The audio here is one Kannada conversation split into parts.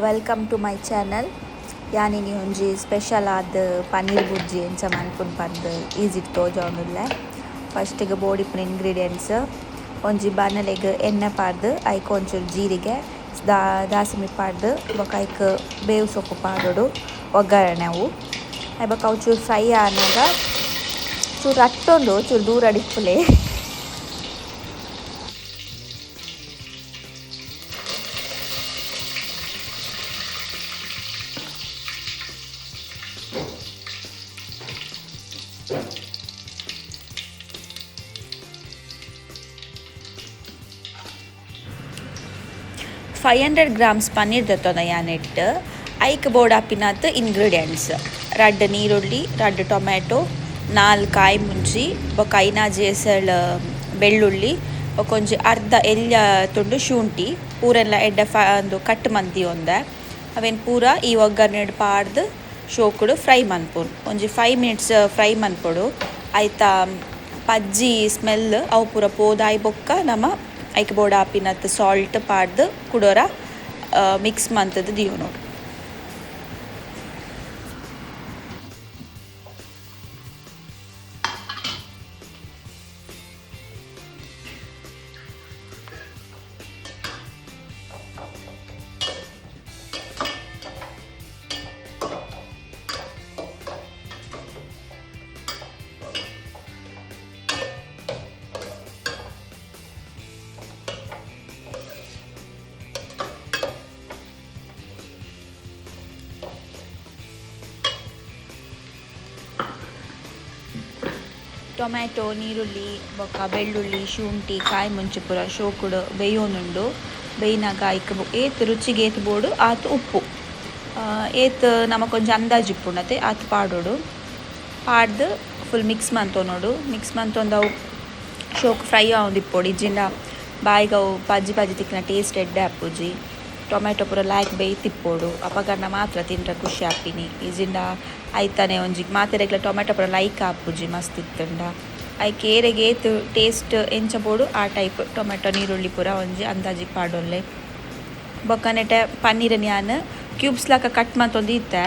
Welcome to my channel. ಯಾನಿನಿ ಒಂಜಿ ಸ್ಪೆಷಲ್ ಆದ ಪನ್ನೀರ್ ಬುರ್ಜಿ ಎಂಚ ಮನ್ಪುಂಡು ಪಂದ್ ಈಸಿಟ್ ತೋಜೋಂದುಲ್ಲೆ. ಫಸ್ಟಿಗೆ ಬೋಡಿಪ್ಪುನ ಇಂಗ್ರೀಡಿಯೆಂಟ್ಸ್ ಒಂಜಿ ಬಾಣಲೆಗ್ ಎಣ್ಣೆ ಪಾಡ್ದು ಐಕ್ ಒಂಚೂರು ಜೀರಿಗೆ ದಾಸಿಮಿ ಪಾಡ್ದು ಬೊಕ ಐಕ್ ಬೇವು ಸೊಪ್ಪು ಪಾಡೋಡು ಒಗ್ಗರಣೆ ಅವು ಬೊಕ ಅವು ಚೂರು ಫ್ರೈ ಆನಾಗ ಚೂರು ಅಟ್ಟೊಂದು ಚೂರು ದೂರ ಅಡಿಪ್ಪುಲೆ 500 grams ಪನ್ನೀರ್ ದತ್ತೊಂದ ಯಾನೆಟ್ ಐಕ್ ಬೋಡಾಪಿನತ್ ಇಂಗ್ರೀಡಿಯೆಂಟ್ಸ್ ರಡ್ಡ್ ನೀರುಳ್ಳಿ ರಡ್ಡ್ ಟೊಮ್ಯಾಟೊ 4 ಕಾಯಿ ಮುಂಚಿ ಬೊಕ ಐನಾಜಿ ಎಸಳ್ ಬೆಳ್ಳುಳ್ಳಿ ಬೊಕೊಂಜಿ ಅರ್ಧ ಎಲ್ಯ ತುಂಡು ಶುಂಠಿ ಪೂರೆಲ್ಲ ಎಡ್ಡೆ ಒಂದು ಕಟ್ ಮಂತಿ ಒಂದೆ ಅವೆನ್ ಪೂರ ಈ ಒಗ್ಗರಣೆಡ್ ಪಾಡ್ದು ಶೋಕುಡು ಫ್ರೈ ಮನ್ಪುಂಡು ಒಂಜಿ 5 minutes ಫ್ರೈ ಮನ್ಪೊಡು ಐತ ಪಜ್ಜಿ ಸ್ಮೆಲ್ ಅವು ಪೂರ ಪೋದಾಯಿ ಬೊಕ್ಕ ನಮ ಐಕ್ ಬೋಡಾಪಿನತ್ ಸಾಲ್ಟ್ ಪಾಡ್ದು ಕುಡೋರ ಮಿಕ್ಸ್ ಮಂತದ್ದು ದಿಯೋನು. ಟೊಮ್ಯಾಟೊ ನೀರುಳ್ಳಿ ಬೊಕ ಬೆಳ್ಳುಳ್ಳಿ ಶುಂಠಿ ಕಾಯಿ ಮುಂಚಿ ಪೂರ ಶೋಕುಡು ಬೇಯೋನುಂಡು ಬೇಯ್ನಾಗ ಐಕ್ ಏತ್ ರುಚಿಗೆ ಏತ್ ಬೋಡು ಆತ್ ಉಪ್ಪು ಏತ್ ನಮಕೊಂಜಿ ಅಂದಾಜು ಇಪ್ಪುಂಡತೆ ಆತ್ ಪಾಡೋಡು ಪಾಡ್ದು ಫುಲ್ ಮಿಕ್ಸ್ ಮಂತೊನೋಡು ಮಿಕ್ಸ್ ಮಂತೊಂದವು ಶೋಕು ಫ್ರೈ ಆವೊಂದಿಪ್ಪೊಡು ಇಜ್ಜಿಂಡ ಬಾಯಿಗೆ ಅವು ಪಜ್ಜಿ ಪಜ್ಜಿ ತಿಕ್ಕಿನ ಟೇಸ್ಟ್ ಎಡ್ಡೆ ಆಪುಜಿ ಟೊಮ್ಯಾಟೊ ಪೂರ ಲಾಯ್ಕ್ ಬೇಯ್ತಿಪ್ಪೋಡು ಅಪಗಂಡ ಮಾತ್ರ ತಿಂಡ್ರೆ ಖುಷಿ ಆಪಿನಿ ಇಜಿಂಡ ಐತಾನೆ ಒಂಜಿ ಮಾತೆರೆಗ್ಲ ಟೊಮ್ಯಾಟೊ ಪೂರ ಲೈಕ್ ಆಪುಜಿ ಮಸ್ತ್ ಇತ್ತುಂಡ ಐಕ್ ಏರೆಗೆ ಏತ್ ಟೇಸ್ಟ್ ಎಂಚ ಬೋಡು ಆ ಟೈಪ್ ಟೊಮ್ಯಾಟೊ ನೀರುಳ್ಳಿ ಪೂರ ಒಂಜಿ ಅಂದಾಜಿಗೆ ಪಾಡೊಲ್ಲೆ ಬೊಕ್ಕ ನೆಟೆ ಪನ್ನೀರನ್ನು ಯಾನ್ ಕ್ಯೂಬ್ಸ್ ಲಾಕ ಕಟ್ ಮಂತೊಂದು ಇತ್ತೆ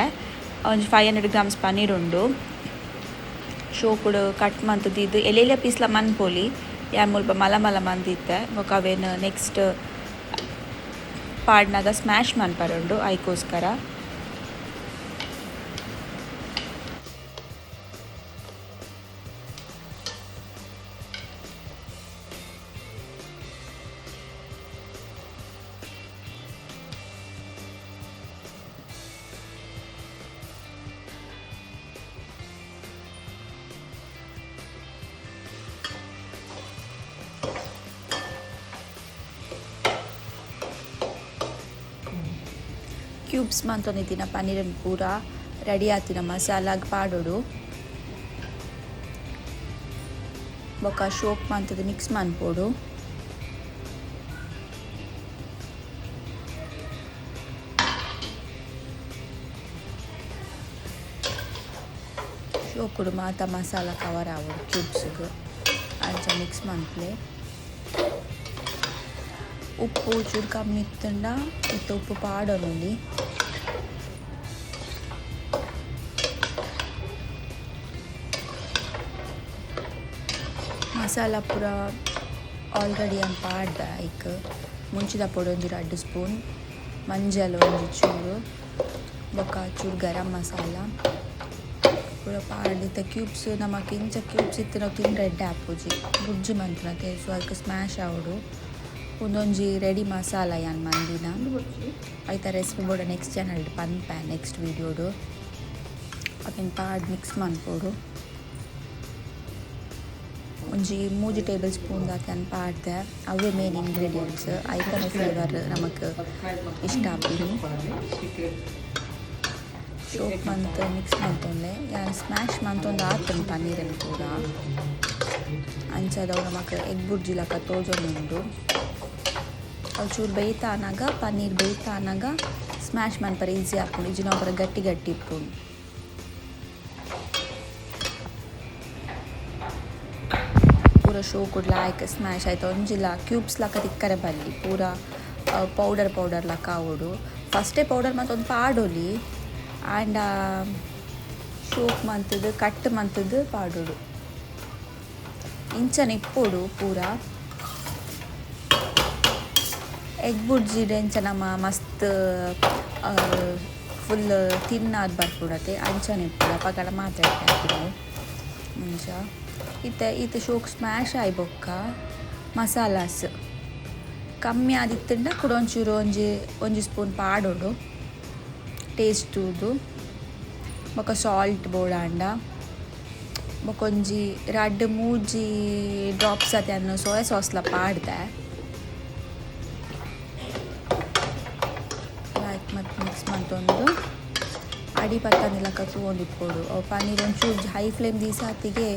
ಒಂಜಿ 500 grams ಪನ್ನೀರ್ ಉಂಡು ಶೋಕುಡು ಕಟ್ ಮಂತುದಿದ್ದು ಎಲೆಲೆ ಪೀಸ್ಲ ಮನ್ಪೊಲಿ ಯಾನ್ ಮುಲ್ಪ ಮಲ ಮಲ ಮಂದಿತ್ತೆ ಬೊಕ ಅವೇನು ನೆಕ್ಸ್ಟ್ ಪಾಡ್ನಾಗ ಸ್ಮ್ಯಾಶ್ ಮನ್ಪರುಂಡು ಐಕೋಸ್ಕರ ಕ್ಯೂಬ್ಸ್ ಮಂತೊಂದಿತ್ತಿನ ಪನ್ನೀರನ್ನು ಪೂರ ರೆಡಿ ಆತಿನ ಮಸಾಲಾಗ್ ಪಾಡೋಡು ಬೊಕ ಶೋಕ್ ಮಂತದ್ದು ಮಿಕ್ಸ್ ಮನ್ಪೋಡು ಶೋಕುಡು ಮಾತ ಮಸಾಲ ಕವರ್ ಆವೋಡು ಕ್ಯೂಬ್ಸ್ಗ್ ಅಂಚ ಮಿಕ್ಸ್ ಮನ್ಪ್ಲೆ ಉಪ್ಪು ಚೂರು ಕಮ್ಮಿ ಇತ್ತಂಡ ಮತ್ತು ಉಪ್ಪು ಪಾಡೋನುಂಡಿ ಮಸಾಲ ಪೂರ ಆಲ್ರೆಡಿ ಅನ್ ಪಾಡ್ದ ಐಕ್ ಮುಂಚಿದ ಪೊಡಿ ಒಂಜಿ 2 ಸ್ಪೂನ್ ಮಂಜಲ್ ಒಂಜಿ ಚೂರು ಬೊಕ ಚೂರು ಗರಂ ಮಸಾಲ ಪೂರ ಪಾಡಿತ್ತ ಕ್ಯೂಬ್ಸ್ ನಮಕ್ ಇಂಚ ಕ್ಯೂಬ್ಸ್ ಇತ್ತು ನಾವು ತಿಂಡ್ರೆ ಎಡ್ಡೆ ಆಪುಜಿ ಬುಜ್ಜಿ ಮಂತ್ನತೆ ಸೊ ಅದಕ್ಕೆ ಸ್ಮ್ಯಾಶ್ ಆವಡು ಒಂದೊಂಜಿ ರೆಡಿ ಮಸಾಲ ಯಾನ್ ಮಂದಿನ ಐತ ರೆಸಿಪಿ ಬೋಡ ನೆಕ್ಸ್ಟ್ ಚಾನಲ್ ಪನ್ಪೆ ನೆಕ್ಸ್ಟ್ ವೀಡಿಯೋಡು ಅಕೇನು ಪಾಡ್ ಮಿಕ್ಸ್ ಮನ್ಪೋಡು ಒಂಜಿ 3 ಟೇಬಲ್ ಸ್ಪೂನ್ ದಾಕನ್ ಪಾಡ್ದೆ ಅವೇ ಮೇನ್ ಇಂಗ್ರೀಡಿಯೆಂಟ್ಸ್ ಐತನ ಫ್ಲೇವರ್ ನಮಕ್ ಇಷ್ಟ ಆಪಿನಿ ಶೋಕ್ ಮಂತ್ ಮಿಕ್ಸ್ ಮಂತೊಂದೆ ಯಾನ್ ಸ್ಮ್ಯಾಶ್ ಮಂತೊಂದು ಆತನ್ ಪನ್ನೀರನ್ನು ಕೂಡ ಅಂಚದವು ನಮಕ್ ಎಗ್ ಬುರ್ಜಿ ಲಕ ತೋಜೊಂದುಂಡು ಅವು ಚೂರು ಬೇಯ್ತಾ ಅನ್ನಾಗ ಪನ್ನೀರ್ ಬೇಯ್ತಾ ಅನ್ನಾಗ ಸ್ಮ್ಯಾಶ್ ಮನ್ಪರ ಈಸಿ ಆಪುಂಡು ಇಜ್ಜಿನ ಪೂರ ಗಟ್ಟಿ ಗಟ್ಟಿ ಇಪ್ಪುಂಡು ಪೂರ ಶೋಕುಡು ಲಾಯ್ಕ್ ಸ್ಮ್ಯಾಶ್ ಆಯ್ತು ಒಂಜಿಲ್ಲ ಕ್ಯೂಬ್ಸ್ ಲಾಕ ತಿಕ್ಕರೆ ಬಲ್ಲಿ ಪೂರ ಪೌಡರ್ ಲಕ್ಕ ಆವೊಡು ಫಸ್ಟೇ ಪೌಡರ್ ಮತ್ತೊಂದು ಪಾಡೊಲಿ ಆ್ಯಂಡ್ ಶೋಕ್ ಮಂತದ್ದು ಕಟ್ ಮಂತದ್ದು ಪಾಡೋಡು ಇಂಚನೆ ಇಪ್ಪೋಡು ಪೂರ ಎಗ್ ಬುಡ್ಜಿಡ್ ಎಂಚ ನಮ್ಮ ಮಸ್ತ್ ಫುಲ್ ತಿನ್ನಾದ್ ಬರ್ಪುಡತೆ ಅಂಚನೆ ಇಪ್ಪುಡು ಅಪಗಡ ಮಾತಾಡ್ತಾರೆ ಮುಂಚ ಈತ ಶೋಕ್ ಸ್ಮ್ಯಾಶ್ ಆಯ್ ಬೊಕ್ಕ ಮಸಾಲಾಸ್ ಕಮ್ಮಿ ಆದಿತ್ತಂಡ ಕೂಡ ಒಂಚೂರು ಒಂಜಿ ಸ್ಪೂನ್ ಪಾಡೋಡು ಟೇಸ್ಟುದು ಬೊಕ್ಕ ಸಾಲ್ಟ್ ಬೋಡಾಂಡ ಬೊಕೊಂಜಿ 2-3 ಡ್ರಾಪ್ಸ್ ಅತೆ ಅನ್ನು ಸೋಯಾ ಸಾಸ್ಲ ಪಾಡ್ದೆ ಮತ್ತು ಮಿಕ್ಸ್ ಮಾಡ್ತೊಂದು ಅಡಿ ಪತ್ತನೆಲ್ಲ ತಗೊಂಡಿಪ್ಪೋಡು ಪನ್ನೀರ್ ಒಂಚೂರು ಹೈ ಫ್ಲೇಮ್ ದೀಸ ಹೊತ್ತಿಗೆ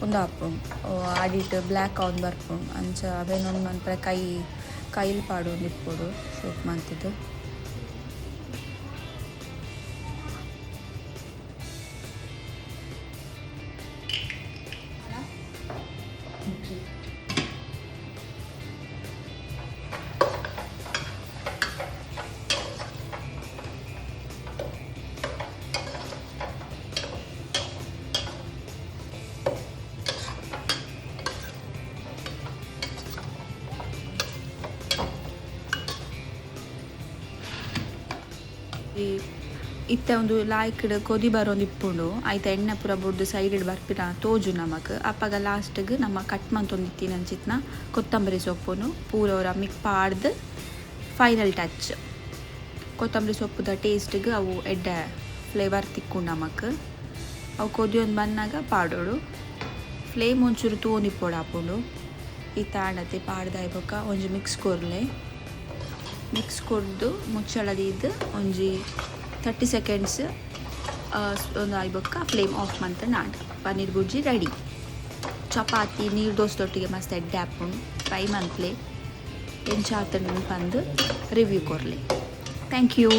ಒಂದು ಹಾಪುಂಡು ಅಡಿಟ್ ಬ್ಲ್ಯಾಕ್ ಆನ್ ಬರ್ಪುಂಡು ಅಂಚ ಅವೇನೊಂದು ಮನ್ಪರ ಕೈಲಿ ಪಾಡೊಂದು ಇಪ್ಪೋಡು ಶೋಕ್ ಮಂತದ್ದು ಇತ್ತ ಒಂದು ಲಾಯ್ಕಡ್ ಕೊದಿ ಬರೋಂದು ಇಪ್ಪುಂಡು ಐತ ಎಣ್ಣೆ ಪೂರ ಬುಡ್ದು ಸೈಡ್ ಬರ್ಪಿನ ತೋಜು ನಮಕ್ ಅಪ್ಪಗ ಲಾಸ್ಟ್ಗ್ ನಮ್ಮ ಕಟ್ ಮಂತೊಂದಿತ್ತಿನ ಅಂಚಿತ್ನ ಕೊತ್ತಂಬರಿ ಸೊಪ್ಪುನು ಪೂರ ಅವರ ಮಿಕ್ ಪಾಡ್ದು ಫೈನಲ್ ಟಚ್ ಕೊತ್ತಂಬರಿ ಸೊಪ್ಪುದ ಟೇಸ್ಟ್ಗ್ ಅವು ಎಡ್ಡೆ ಫ್ಲೇವರ್ ತಿಕ್ಕು ನಮಕ್ ಅವು ಕೊದಿಯೊಂದು ಬಂದಾಗ ಪಾಡೋಡು ಫ್ಲೇಮ್ ಒಂಚೂರು ತೋಂದಿಪ್ಪೋಡು ಹಾಪುಂಡು ಈ ತಾಂಡತೆ ಪಾಡ್ದಾಯ್ಬೊಕ್ಕ ಒಂಜಿ ಮಿಕ್ಸ್ ಕೊರ್ದು ಮುಚ್ಚಳದಿದ್ದು ಒಂಜಿ 30 ಸೆಕೆಂಡ್ಸ್ ಒಂದು ಆಯ್ಬೊಕ್ಕ flame of month Nadu paneer bhurji ready chapati ನೀರು ದೋಸೆದೊಟ್ಟಿಗೆ ಮಸ್ತ್ ಎಡ್ಡೆ ಹಾಪುಂಡು ಫ್ರೈ ಮಂತ್ಲೆ ಎಂಚಾತನ ಬಂದು ರಿವ್ಯೂ ಕೊರಲಿ ಥ್ಯಾಂಕ್ ಯು.